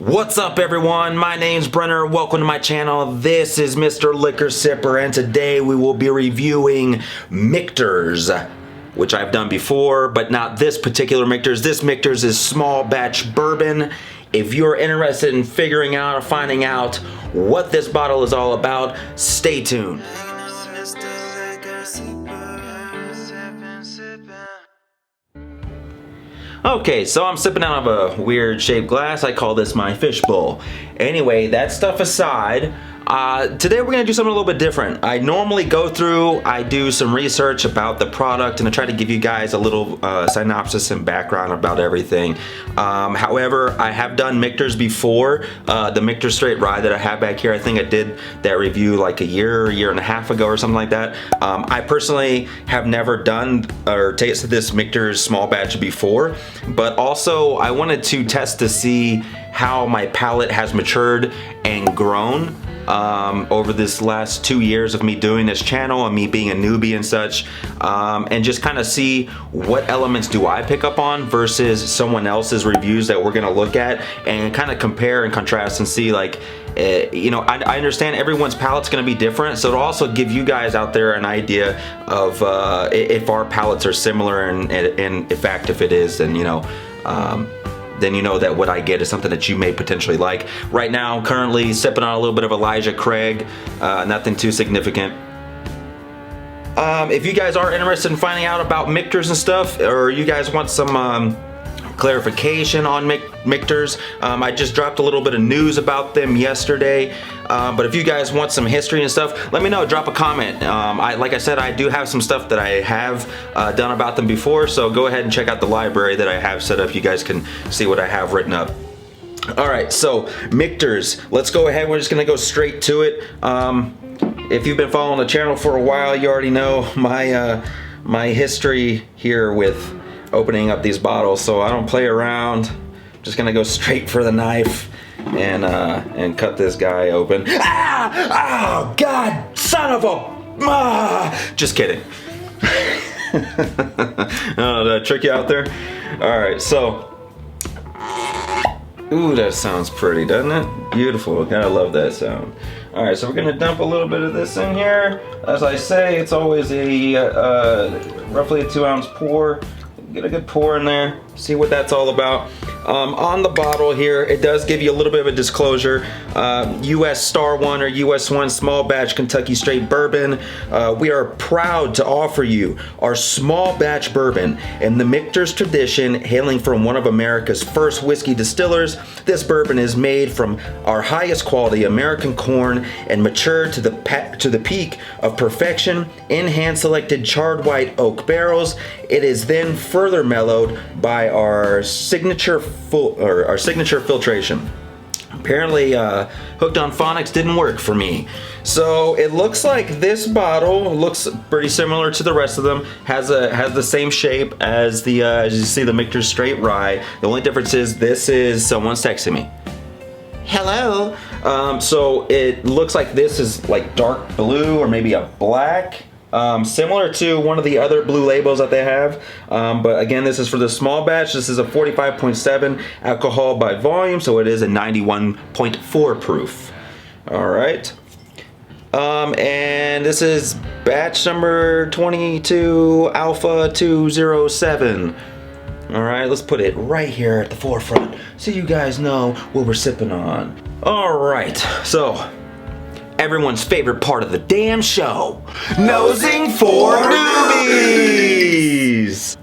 What's up, everyone? My name's Brenner. Welcome to my channel. This is Mr. Liquor Sipper, and today we will be reviewing Michters, which I've done before, but not this particular Michters. This Michters is small batch bourbon. If you're interested in figuring out or finding out what this bottle is all about, stay tuned. Okay, so I'm sipping out of a weird shaped glass. I call this my fishbowl. Anyway, that stuff aside, today we're gonna do something a little bit different. I normally go through, I do some research about the product, and I try to give you guys a little synopsis and background about everything. However, I have done Michters before. The Michter Straight Rye that I have back here, I think I did that review like a year and a half ago or something like that. I personally have never done or tasted this Michter's small batch before, but also I wanted to test to see how my palate has matured and grown over this last 2 years of me doing this channel and me being a newbie and such, and just kind of see what elements do I pick up on versus someone else's reviews that we're gonna look at, and kind of compare and contrast and see, like, you know, I understand everyone's palate's gonna be different, so it'll also give you guys out there an idea of if our palates are similar, and in fact if it is, then then you know that what I get is something that you may potentially like. Right now, currently sipping on a little bit of Elijah Craig, nothing too significant. If you guys are interested in finding out about Michters and stuff, or you guys want some clarification on Michters, I just dropped a little bit of news about them yesterday, but if you guys want some history and stuff, let me know. Drop a comment. Like I said, I do have some stuff that I have done about them before, so go ahead and check out the library that I have set up. You guys can see what I have written up. Alright, so Michters, let's go ahead. We're just gonna go straight to it. If you've been following the channel for a while, you already know my history here with opening up these bottles, so I don't play around. Just gonna go straight for the knife and cut this guy open. Ah! Oh God, son of a! Just kidding. Oh, did I trick you out there? All right, so. Ooh, that sounds pretty, doesn't it? Beautiful. Gotta love that sound. All right, so we're gonna dump a little bit of this in here. As I say, it's always a roughly a 2-ounce pour. Get a good pour in there, see what that's all about. On the bottle here, it does give you a little bit of a disclosure. US Star 1 or US 1 small batch Kentucky straight bourbon. We are proud to offer you our small batch bourbon in the Michter's tradition, hailing from one of America's first whiskey distillers. This bourbon is made from our highest quality American corn and matured to the peak of perfection in hand-selected charred white oak barrels. It is then further mellowed by our signature filtration. Apparently, Hooked on Phonics didn't work for me. So it looks like this bottle looks pretty similar to the rest of them. Has the same shape as the as you see the Michter Straight Rye. The only difference is this is someone's texting me. Hello. So it looks like this is like dark blue or maybe a black. Similar to one of the other blue labels that they have, but again, this is for the small batch. This is a 45.7 alcohol by volume, so it is a 91.4 proof. All right, and this is batch number 22 Alpha 207. All right, let's put it right here at the forefront so you guys know what we're sipping on. All right, so everyone's favorite part of the damn show, nosing for newbies.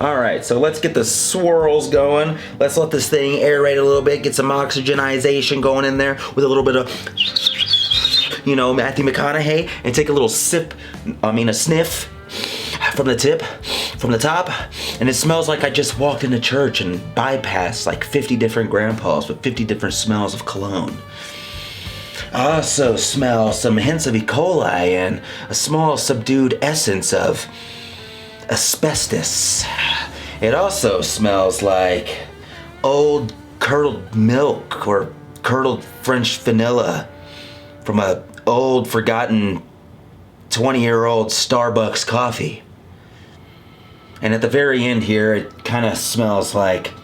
All right, so let's get the swirls going. Let's let this thing aerate a little bit, get some oxygenization going in there with a little bit of, you know, Matthew McConaughey, and take a little sniff from the top, and it smells like I just walked into church and bypassed like 50 different grandpas with 50 different smells of cologne. I also smell some hints of E. coli and a small subdued essence of asbestos. It also smells like old curdled milk or curdled French vanilla from a old forgotten 20-year-old Starbucks coffee. And at the very end here, it kind of smells like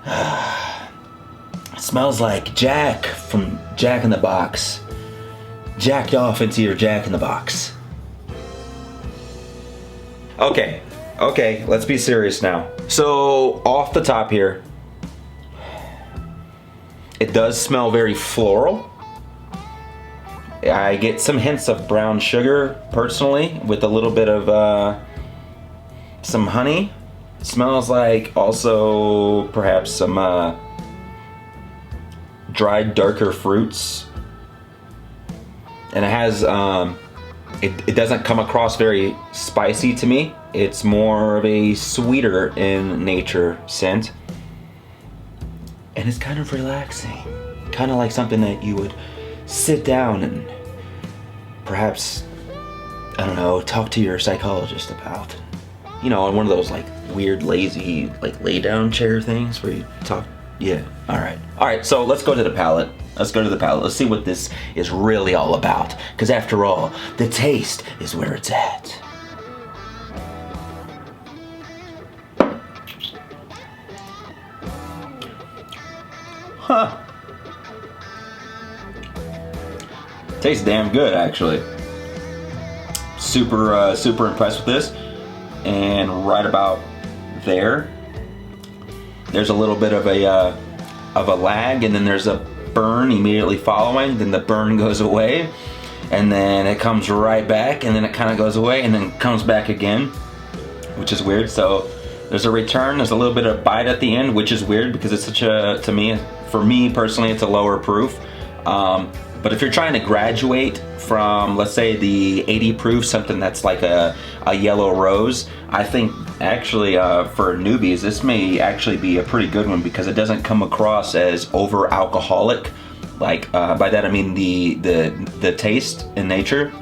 It smells like Jack from Jack in the Box. Jack off into your Jack in the Box. Okay, let's be serious now. So, off the top here, it does smell very floral. I get some hints of brown sugar, personally, with a little bit of some honey. It smells like also perhaps some dried, darker fruits. And it has, it doesn't come across very spicy to me. It's more of a sweeter in nature scent. And it's kind of relaxing. Kind of like something that you would sit down and perhaps, I don't know, talk to your psychologist about. You know, on one of those like weird, lazy, like lay down chair things where you talk. Yeah, all right, so let's go to the palate. Let's see what this is really all about. Because after all, the taste is where it's at. Huh. Tastes damn good, actually. Super impressed with this. And right about there's a little bit of a lag, and then there's a burn immediately following. Then the burn goes away, and then it comes right back, and then it kind of goes away, and then comes back again, which is weird. So there's a return. There's a little bit of bite at the end, which is weird because it's such a, for me personally, it's a lower proof. But if you're trying to graduate from, let's say, the 80 proof, something that's like a yellow rose, I think actually for newbies, this may actually be a pretty good one because it doesn't come across as over alcoholic. Like by that I mean the taste in nature.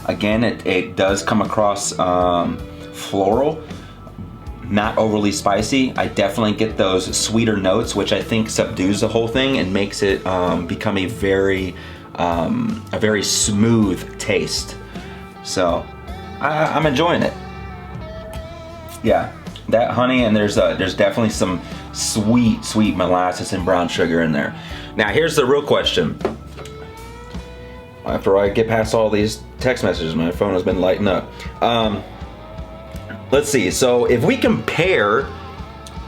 Again, it does come across floral. Not overly spicy. I definitely get those sweeter notes, which I think subdues the whole thing and makes it become a very smooth taste. So I'm enjoying it. Yeah, that honey, and there's definitely some sweet molasses and brown sugar in there. Now here's the real question. After I get past all these text messages, my phone has been lighting up. Let's see, so if we compare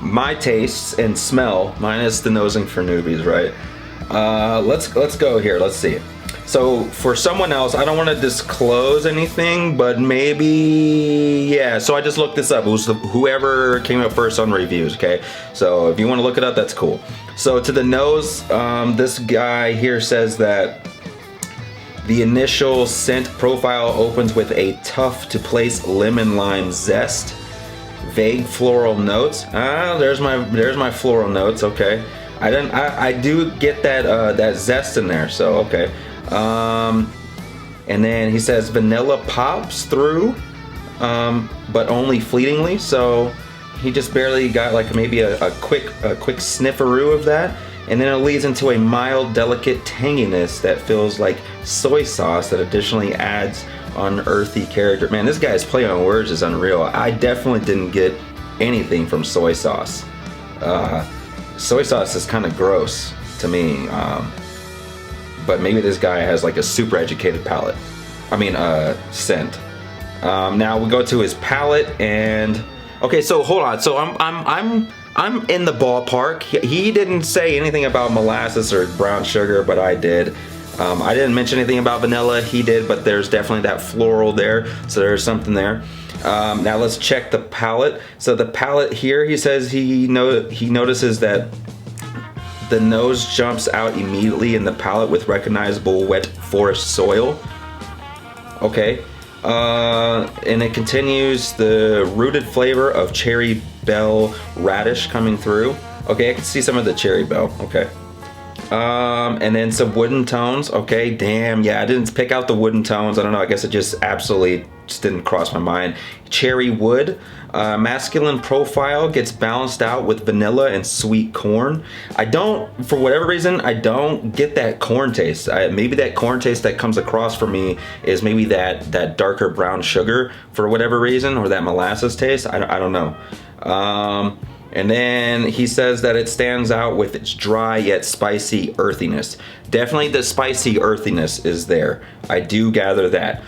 my tastes and smell, minus the nosing for newbies, right? Let's go here, let's see. So for someone else, I don't want to disclose anything, but maybe, yeah, so I just looked this up. It was whoever came up first on reviews, okay? So if you want to look it up, that's cool. So to the nose, this guy here says that the initial scent profile opens with a tough to place lemon lime zest, vague floral notes. There's my floral notes. Okay, I do get that zest in there. So okay, and then he says vanilla pops through, but only fleetingly. So he just barely got like maybe a quick snifferoo of that. And then it leads into a mild, delicate tanginess that feels like soy sauce that additionally adds an earthy character. Man, this guy's play on words is unreal. I definitely didn't get anything from soy sauce. Soy sauce is kind of gross to me. But maybe this guy has like a super educated palate. I mean, scent. Now we go to his palate and... Okay, so hold on. So I'm in the ballpark. He didn't say anything about molasses or brown sugar, but I did. I didn't mention anything about vanilla. He did, but there's definitely that floral there. So there's something there. Now let's check the palate. So the palate here, he says he notices that the nose jumps out immediately in the palate with recognizable wet forest soil. Okay. And it continues the rooted flavor of cherry bell radish coming through. Okay, I can see some of the cherry bell. Okay. And then some wooden tones. Okay, damn, yeah, I didn't pick out the wooden tones. I don't know, I guess it just absolutely just didn't cross my mind. Cherry wood. Masculine profile gets balanced out with vanilla and sweet corn. I don't, for whatever reason, I don't get that corn taste. Maybe that corn taste that comes across for me is maybe that darker brown sugar for whatever reason, or that molasses taste. I don't know. And then he says that it stands out with its dry yet spicy earthiness. Definitely the spicy earthiness is there. I do gather that.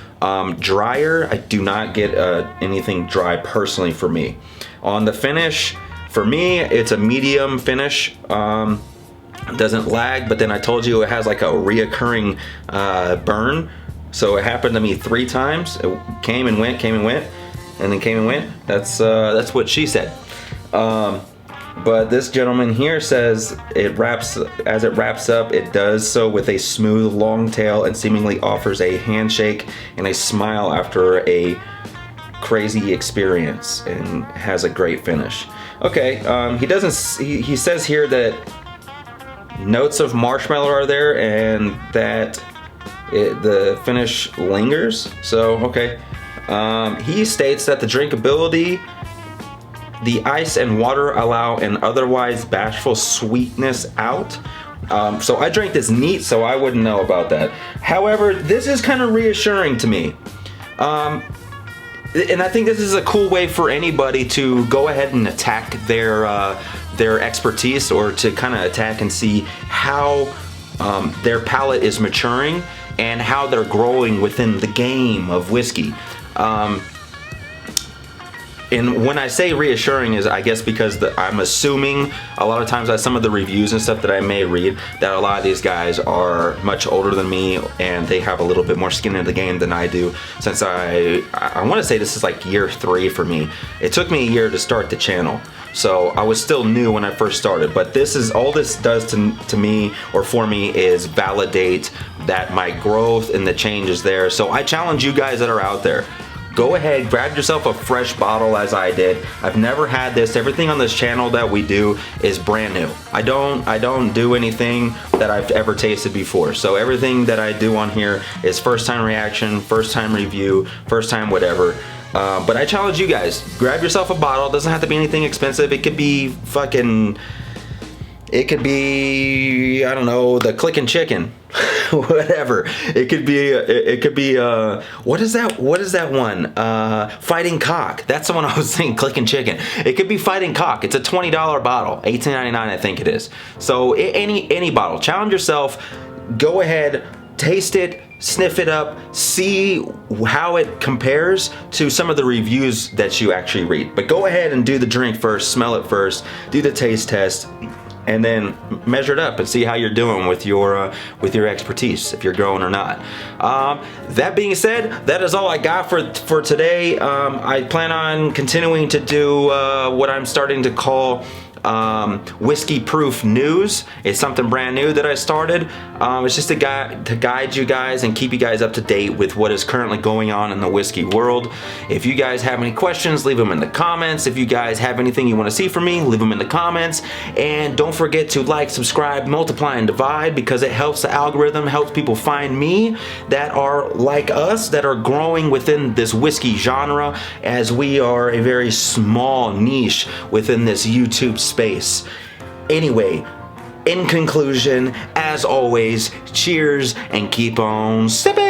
Drier, I do not get anything dry personally for me. On the finish, for me, it's a medium finish. Doesn't lag, but then I told you it has like a reoccurring burn. So it happened to me 3 times. It came and went, and then came and went. That's what she said. But this gentleman here says as it wraps up, it does so with a smooth long tail and seemingly offers a handshake and a smile after a crazy experience, and has a great finish. Okay, he says here that notes of marshmallow are there and that the finish lingers. So okay, he states that the drinkability, the ice and water allow an otherwise bashful sweetness out. So I drank this neat, so I wouldn't know about that. However, this is kind of reassuring to me. And I think this is a cool way for anybody to go ahead and attack their expertise, or to kind of attack and see how their palate is maturing and how they're growing within the game of whiskey. And when I say reassuring is, I guess because I'm assuming a lot of times that some of the reviews and stuff that I may read, that a lot of these guys are much older than me and they have a little bit more skin in the game than I do, since I want to say this is like year 3 for me. It took me a year to start the channel, so I was still new when I first started. But this is all this does to me, or for me, is validate that my growth and the change is there. So I challenge you guys that are out there, go ahead, grab yourself a fresh bottle as I did. I've never had this. Everything on this channel that we do is brand new. I don't do anything that I've ever tasted before. So everything that I do on here is first time reaction, first time review, first time whatever. But I challenge you guys, grab yourself a bottle. It doesn't have to be anything expensive. It could be fucking, it could be, I don't know, the Clickin' Chicken. Whatever. It could be what is that one? Fighting Cock. That's the one I was saying, Clickin' Chicken. It could be Fighting Cock. It's a $20 bottle, $18.99 I think it is. So any bottle. Challenge yourself. Go ahead, taste it, sniff it up, see how it compares to some of the reviews that you actually read. But go ahead and do the drink first, smell it first, do the taste test, and then measure it up and see how you're doing with your expertise, if you're growing or not. That being said, that is all I got for today. I plan on continuing to do what I'm starting to call whiskey proof news. It's something brand new that I started. It's just to guide you guys and keep you guys up to date with what is currently going on in the whiskey world. If you guys have any questions, leave them in the comments. If you guys have anything you want to see from me, leave them in the comments. And don't forget to like, subscribe, multiply, and divide, because it helps the algorithm, helps people find me that are like us, that are growing within this whiskey genre, as we are a very small niche within this YouTube space. Anyway, in conclusion, as always, cheers and keep on sipping.